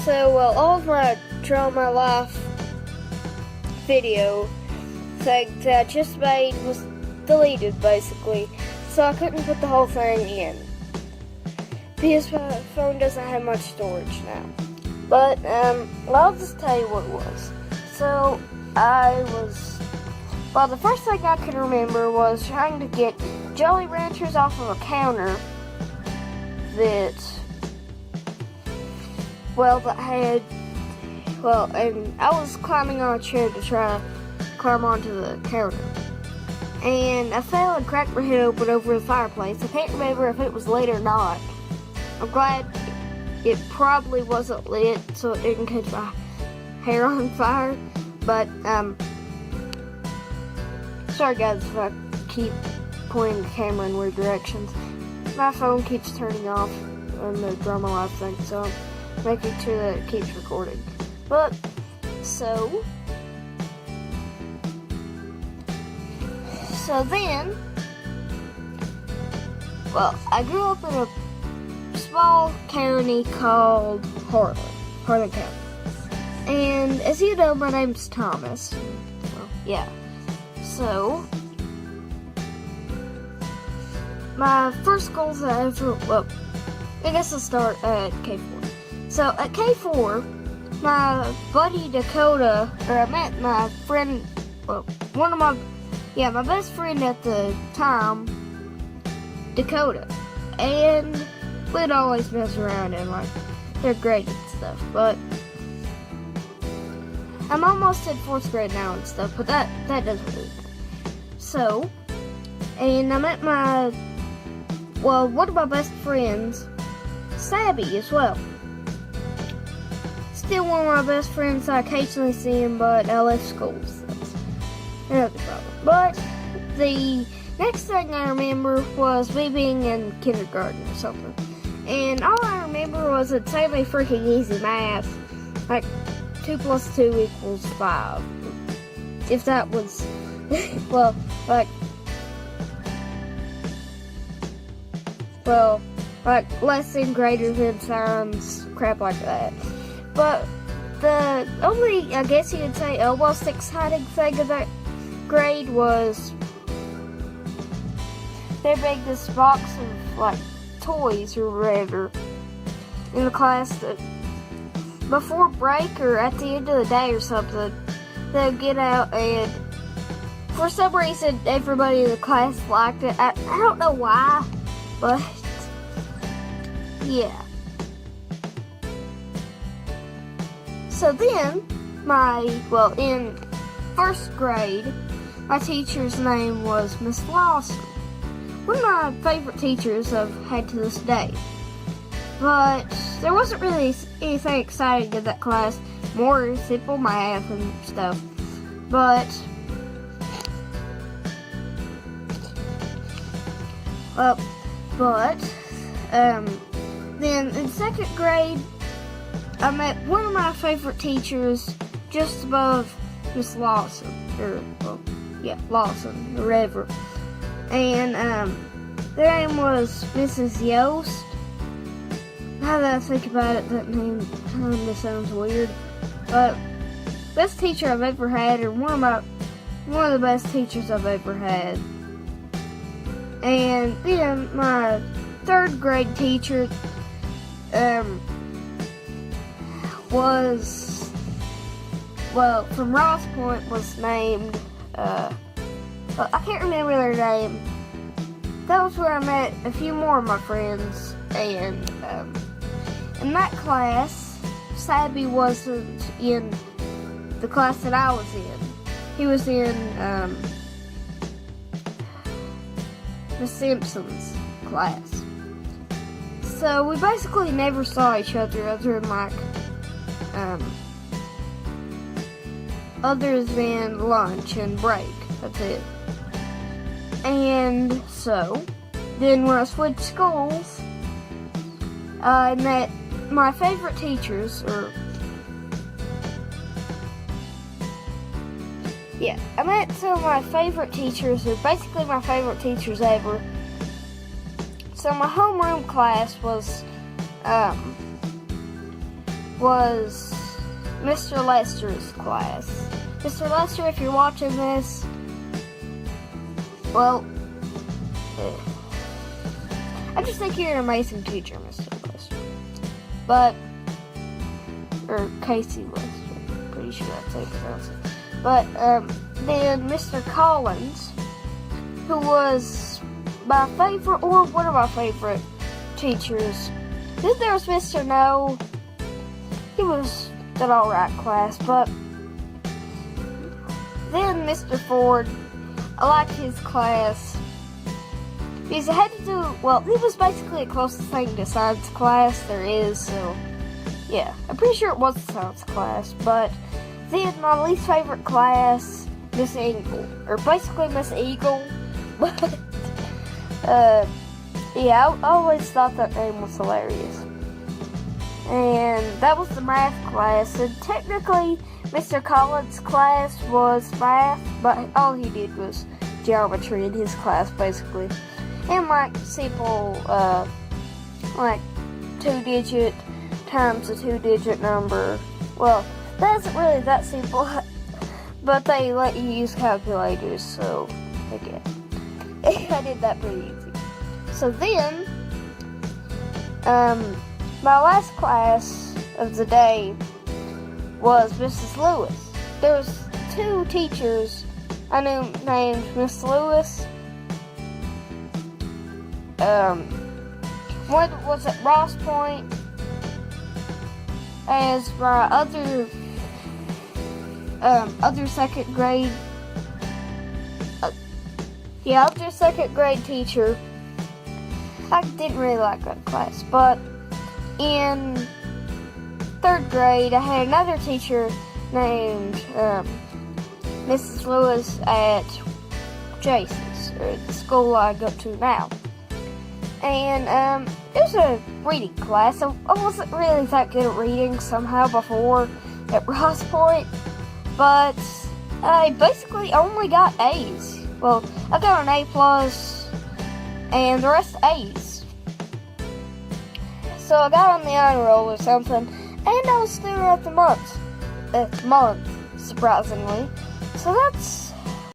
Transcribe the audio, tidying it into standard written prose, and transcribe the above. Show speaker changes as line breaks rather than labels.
So, well, all of my Trail My Life video thing that I just made was deleted, basically. So I couldn't put the whole thing in. Because my phone doesn't have much storage now. But, I'll just tell you what it was. So, the first thing I can remember was trying to get Jolly Ranchers off of a counter that had, and I was climbing on a chair to try to climb onto the counter. And I fell and cracked my head open over the fireplace. I can't remember if it was lit or not. I'm glad it probably wasn't lit, so it didn't catch my hair on fire. But, sorry guys if I keep pointing the camera in weird directions. My phone keeps turning off on the Trail My Life thing, so I'm making sure that it keeps recording. But, so then, I grew up in a small county called Harlan County. And as you know, my name's Thomas. Well, yeah. So, my first schools that I ever, I guess I'll start at K4. So, at K4, my buddy Dakota, I met my friend, my best friend at the time, Dakota. And we'd always mess around and, they're great and stuff, but I'm almost in 4th grade now and stuff, but that doesn't really matter. So, and I met one of my best friends, Sabby, as well. Still one of my best friends. I occasionally see him, but I left school, so that's another problem. But the next thing I remember was me being in kindergarten or something. And all I remember was it's really freaking easy math. 2 plus 2 equals 5. If that was, less than, greater than signs, crap like that. But the only, I guess you could say, almost exciting thing of that grade was there being this box of, toys or whatever in the class that before break or at the end of the day or something, they'll get out, and for some reason everybody in the class liked it. I don't know why, but yeah. So then, in 1st grade, my teacher's name was Miss Lawson. One of my favorite teachers I've had to this day. But there wasn't really anything exciting in that class, more simple math and stuff. But then in 2nd grade, I met one of my favorite teachers just above Miss Lawson, Lawson, or whatever. And their name was Mrs. Yost. Now that I think about it, that name kind of sounds weird. But best teacher I've ever had, or one of the best teachers I've ever had. And then my 3rd grade teacher was, from Ross Point, was named, I can't remember their name. That was where I met a few more of my friends, and in that class, Sabby wasn't in the class that I was in. He was in the Simpsons class. So we basically never saw each other other than lunch and break. That's it. And so, then when I switched schools, I met my favorite teachers, I met some of my favorite teachers, or basically my favorite teachers ever. So my homeroom class was was Mr. Lester's class. Mr. Lester, if you're watching this, well, I just think you're an amazing teacher, Mr. Lester. But, or Casey Lester, pretty sure that's how you pronounce it. But then Mr. Collins, who was my favorite, or one of my favorite teachers. Then there was Mr. No. He was an alright class, but then Mr. Ford, I liked his class because it had to do, well, he was basically the closest thing to science class there is, so yeah, I'm pretty sure it was a science class. But then my least favorite class, Miss Eagle, or basically Miss Eagle, but yeah, I always thought that name was hilarious. And that was the math class, and technically Mr. Collins' class was math, but all he did was geometry in his class, basically. And like simple, like 2-digit times a 2-digit number. Well, that isn't really that simple, but they let you use calculators, so again, I did that pretty easy. So then, my last class of the day was Mrs. Lewis. There was 2 teachers I knew named Miss Lewis. One was at Ross Point as my other second grade, other second grade teacher. I didn't really like that class, but in 3rd grade, I had another teacher named Mrs. Lewis at Jason's, or the school I go to now. And it was a reading class. I wasn't really that good at reading somehow before at Ross Point, but I basically only got A's. Well, I got an A+, and the rest A's. So I got on the honor roll or something, and I was student of the month, surprisingly. So that's